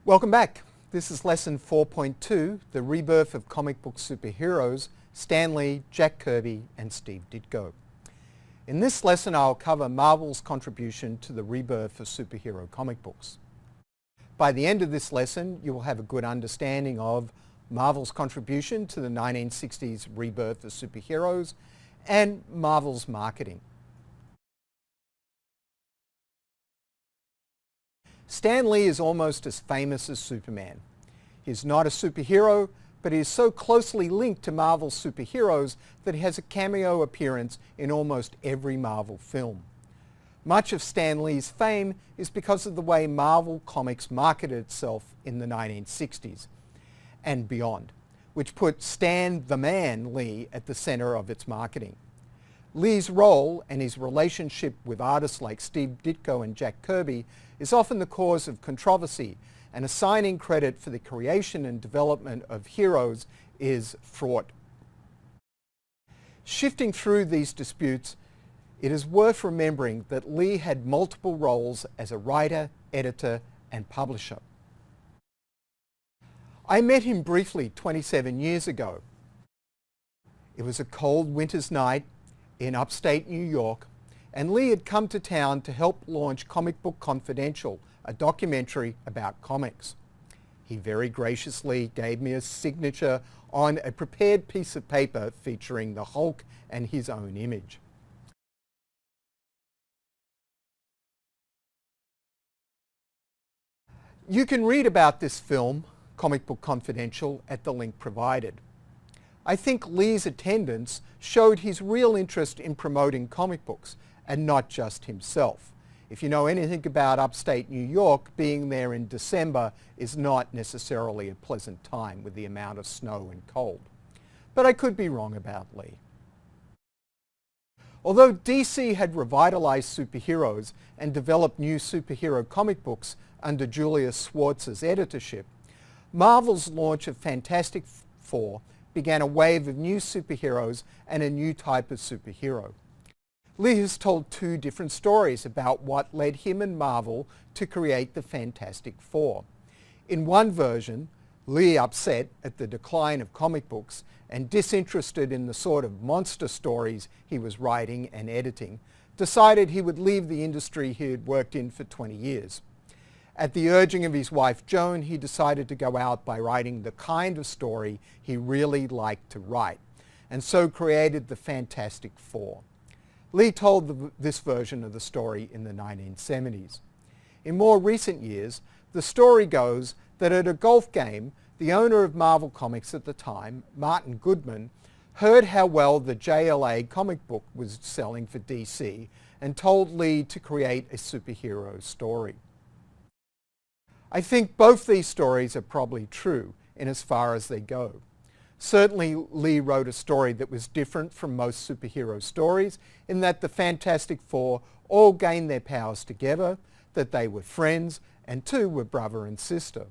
Welcome back. This is lesson 4.2, The Rebirth of Comic Book Superheroes, Stan Lee, Jack Kirby and Steve Ditko. In this lesson I'll cover Marvel's contribution to the rebirth of superhero comic books. By the end of this lesson you will have a good understanding of Marvel's contribution to the 1960s rebirth of superheroes and Marvel's marketing. Stan Lee is almost as famous as Superman. He is not a superhero, but he is so closely linked to Marvel's superheroes that he has a cameo appearance in almost every Marvel film. Much of Stan Lee's fame is because of the way Marvel Comics marketed itself in the 1960s and beyond, which put Stan the Man Lee at the center of its marketing. Lee's role and his relationship with artists like Steve Ditko and Jack Kirby is often the cause of controversy, and assigning credit for the creation and development of heroes is fraught. Shifting through these disputes, it is worth remembering that Lee had multiple roles as a writer, editor, and publisher. I met him briefly 27 years ago. It was a cold winter's night in upstate New York, and Lee had come to town to help launch Comic Book Confidential, a documentary about comics. He very graciously gave me a signature on a prepared piece of paper featuring the Hulk and his own image. You can read about this film, Comic Book Confidential, at the link provided. I think Lee's attendance showed his real interest in promoting comic books, and not just himself. If you know anything about upstate New York, being there in December is not necessarily a pleasant time with the amount of snow and cold. But I could be wrong about Lee. Although DC had revitalized superheroes and developed new superhero comic books under Julius Schwartz's editorship, Marvel's launch of Fantastic Four began a wave of new superheroes and a new type of superhero. Lee has told two different stories about what led him and Marvel to create the Fantastic Four. In one version, Lee, upset at the decline of comic books and disinterested in the sort of monster stories he was writing and editing, decided he would leave the industry he had worked in for 20 years. At the urging of his wife Joan, he decided to go out by writing the kind of story he really liked to write, and so created the Fantastic Four. Lee told this version of the story in the 1970s. In more recent years, the story goes that at a golf game, the owner of Marvel Comics at the time, Martin Goodman, heard how well the JLA comic book was selling for DC and told Lee to create a superhero story. I think both these stories are probably true in as far as they go. Certainly Lee wrote a story that was different from most superhero stories in that the Fantastic Four all gained their powers together, that they were friends, and two were brother and sister.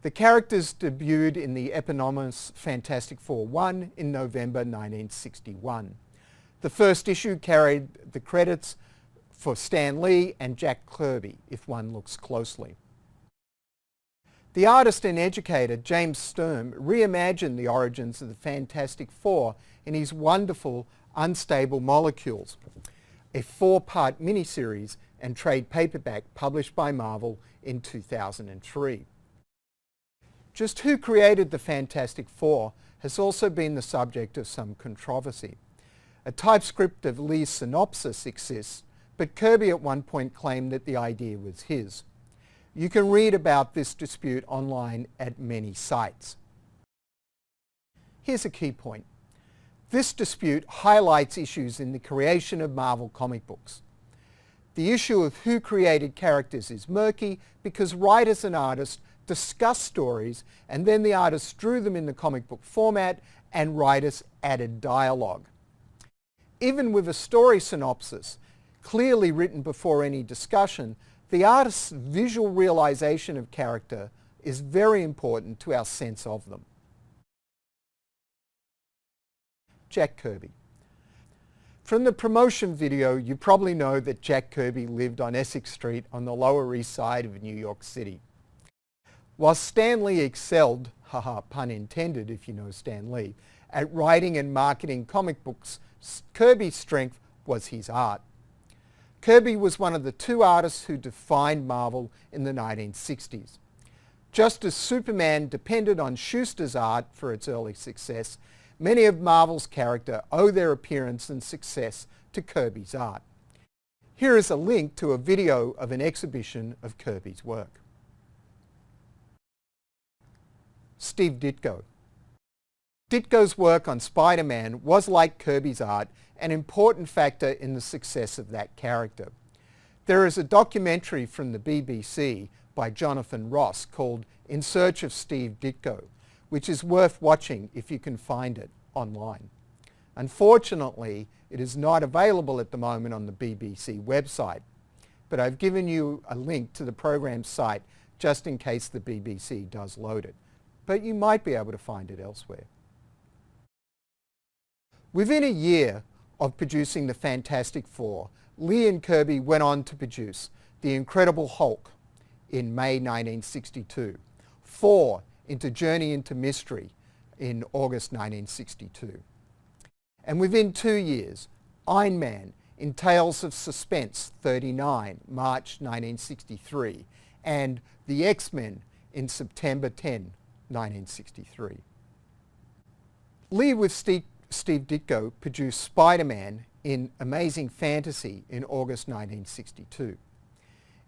The characters debuted in the eponymous Fantastic Four 1 in November 1961. The first issue carried the credits for Stan Lee and Jack Kirby, if one looks closely. The artist and educator James Sturm reimagined the origins of the Fantastic Four in his wonderful Unstable Molecules, a 4-part miniseries and trade paperback published by Marvel in 2003. Just who created the Fantastic Four has also been the subject of some controversy. A typescript of Lee's synopsis exists, but Kirby at one point claimed that the idea was his. You can read about this dispute online at many sites. Here's a key point. This dispute highlights issues in the creation of Marvel comic books. The issue of who created characters is murky because writers and artists discussed stories and then the artists drew them in the comic book format and writers added dialogue. Even with a story synopsis clearly written before any discussion, the artist's visual realization of character is very important to our sense of them. Jack Kirby. From the promotion video, you probably know that Jack Kirby lived on Essex Street on the Lower East Side of New York City. While Stan Lee excelled, haha, pun intended if you know Stan Lee, at writing and marketing comic books, Kirby's strength was his art. Kirby was one of the two artists who defined Marvel in the 1960s. Just as Superman depended on Schuster's art for its early success, many of Marvel's characters owe their appearance and success to Kirby's art. Here is a link to a video of an exhibition of Kirby's work. Steve Ditko. Ditko's work on Spider-Man was, like Kirby's art, an important factor in the success of that character. There is a documentary from the BBC by Jonathan Ross called In Search of Steve Ditko, which is worth watching if you can find it online. Unfortunately, it is not available at the moment on the BBC website, but I've given you a link to the program's site just in case the BBC does load it. But you might be able to find it elsewhere. Within a year of producing the Fantastic Four, Lee and Kirby went on to produce The Incredible Hulk in May 1962, Thor into Journey into Mystery in August 1962. And within 2 years, Iron Man in Tales of Suspense 39, March 1963, and The X-Men in September 10, 1963. Lee with Steve Ditko produced Spider-Man in Amazing Fantasy in August 1962.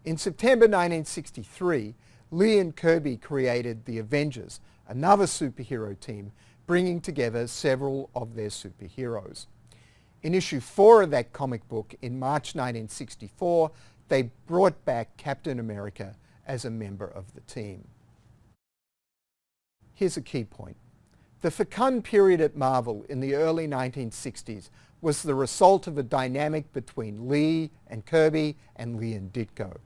In September 1963, Lee and Kirby created the Avengers, another superhero team, bringing together several of their superheroes. In issue 4 of that comic book in March 1964, they brought back Captain America as a member of the team. Here's a key point. The fecund period at Marvel in the early 1960s was the result of a dynamic between Lee and Kirby and Lee and Ditko.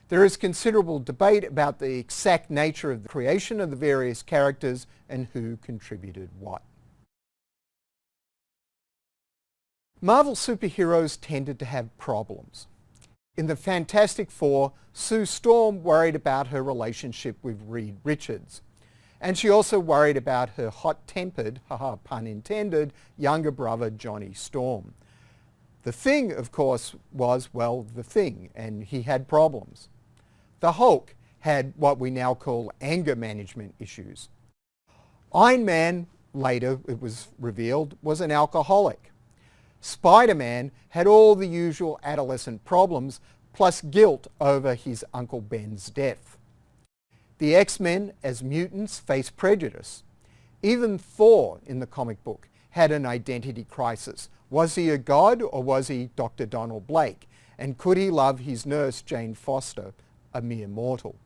There is considerable debate about the exact nature of the creation of the various characters and who contributed what. Marvel superheroes tended to have problems. In the Fantastic Four, Sue Storm worried about her relationship with Reed Richards. And she also worried about her hot-tempered, haha, pun intended, younger brother Johnny Storm. The Thing, of course, was, well, the Thing, and he had problems. The Hulk had what we now call anger management issues. Iron Man, later it was revealed, was an alcoholic. Spider-Man had all the usual adolescent problems, plus guilt over his Uncle Ben's death. The X-Men, as mutants, faced prejudice. Even Thor, in the comic book, had an identity crisis. Was he a god or was he Dr. Donald Blake? And could he love his nurse, Jane Foster, a mere mortal?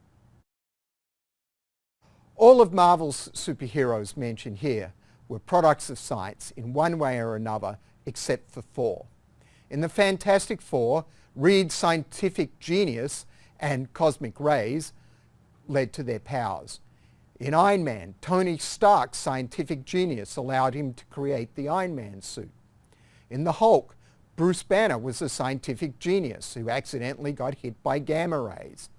All of Marvel's superheroes mentioned here were products of science in one way or another, except for Thor. In the Fantastic Four, Reed's scientific genius and cosmic rays led to their powers. In Iron Man, Tony Stark's scientific genius allowed him to create the Iron Man suit. In the Hulk, Bruce Banner was a scientific genius who accidentally got hit by gamma rays.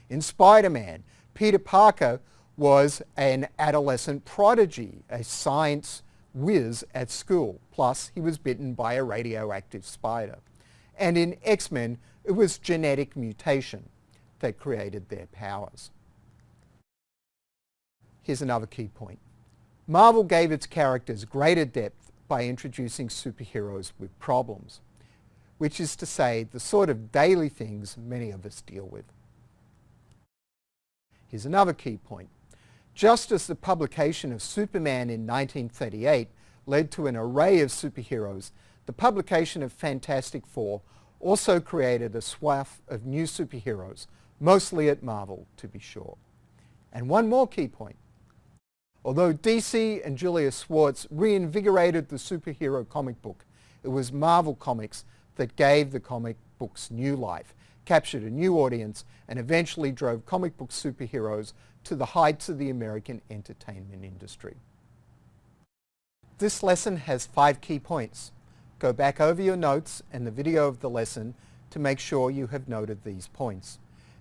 In Spider-Man, Peter Parker was an adolescent prodigy, a science whiz at school, plus he was bitten by a radioactive spider. And in X-Men, it was genetic mutation that created their powers. Here's another key point. Marvel gave its characters greater depth by introducing superheroes with problems, which is to say the sort of daily things many of us deal with. Here's another key point. Just as the publication of Superman in 1938 led to an array of superheroes, the publication of Fantastic Four also created a swath of new superheroes, mostly at Marvel, to be sure. And one more key point. Although DC and Julius Schwartz reinvigorated the superhero comic book, it was Marvel Comics that gave the comic books new life, captured a new audience, and eventually drove comic book superheroes to the heights of the American entertainment industry. This lesson has 5 key points. Go back over your notes and the video of the lesson to make sure you have noted these points.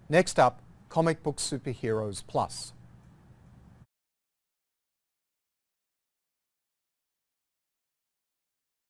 Next up, Comic Book Superheroes Plus.